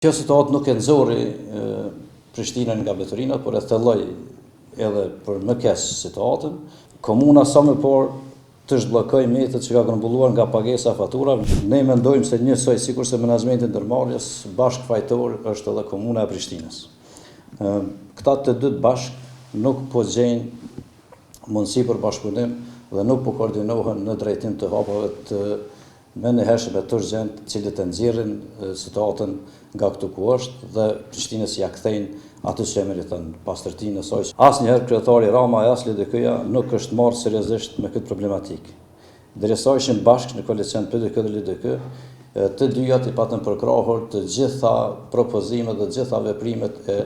Kjo situatë nuk e nxorri Prishtinën nga Betorina, por e thelloi edhe për më keq situatën. Komuna sa më parë të zhbllokoj mjetet që ka grumbulluar nga pagesa faturave. Ne mendojmë se njësoj sikurse menaxhmenti i ndërmarrjes bashkë fajtor është edhe Komuna e Prishtinës. Këta të dy bashkë nuk po gjejnë mundësi për bashkëpunim dhe nuk po koordinohen në drejtim të hapave të menjëhershme të urgjent, cilët e nxjerrin situatën nga këtu ku është dhe Prishtinës ja kthejnë atë që e meriton, pastërtinë e saj. Asnjëherë kryetari Rama e as LDK-ja nuk është marrë seriozisht me këtë problematikë. Derisa ishin bashkë në koalicion PDK dhe LDK, të dyjat i patën përkrahur të gjitha propozimet dhe të gjitha veprimet e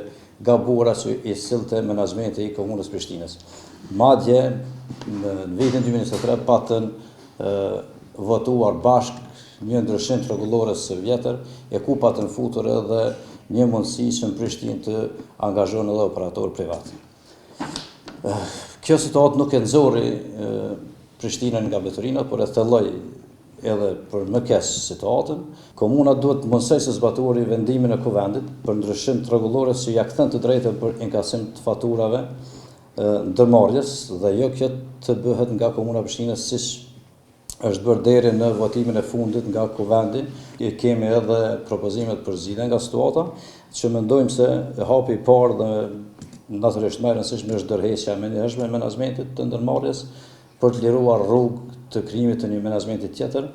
gabuara që i sillte menaxhmenti i Komunës Prishtinës. Madje në vitin 2023 patën votuar bashkë një ndryshim rregullore së vjetër, e ku patën futur edhe një mundësi që në Prishtinë të angazhohen edhe operatorë privat. Kjo situatë nuk e nxorri Prishtinën nga Betorina, por e thelloi edhe për më keq situatën. Komuna duhet mësoj se zbatuari vendimin e kuvendit për ndryshim rregullore që ja kthen të drejtën për inkasim të faturave ndërmarrjes dhe jo kjo të bëhet nga Komuna e Prishtinës siç është bërë deri në votimin e fundit nga kuvendi. Kemi edhe propozimet për zgjidhje nga situata, që mendojmë se hapi i parë dhe natyrisht më e rëndësishme është ndërheqja menjëhershme e menaxhmentit të ndërmarrjes për të liruar rrugë të krijimit të një menaxhmenti tjetër.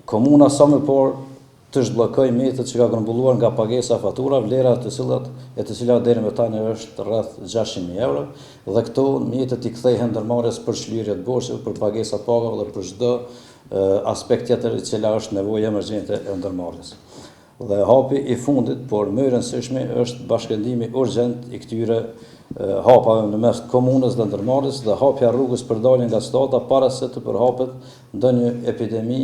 Komuna sa më parë të zhbllokoj mjetet që ka grumbulluar nga pagesa fatura, vlera të cilat deri më tani është rreth 600.000 euro, dhe këto mjetet i kthehen ndërmarrjes për shlyerje të borxheve, për pagesa të paga dhe për çdo aspekt tjetër i cila është nevojë emergjente e ndërmarrjes. Dhe hapi i fundit, por më i rëndësishmi, është bashkëndimi urgjent i këtyre hapave në mes komunës dhe ndërmarrjes dhe hapja rrugës për daljen nga situata para se të përhapet ndonjë epidemi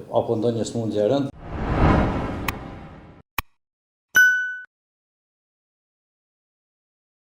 apo ndonjë smundje e rëndë.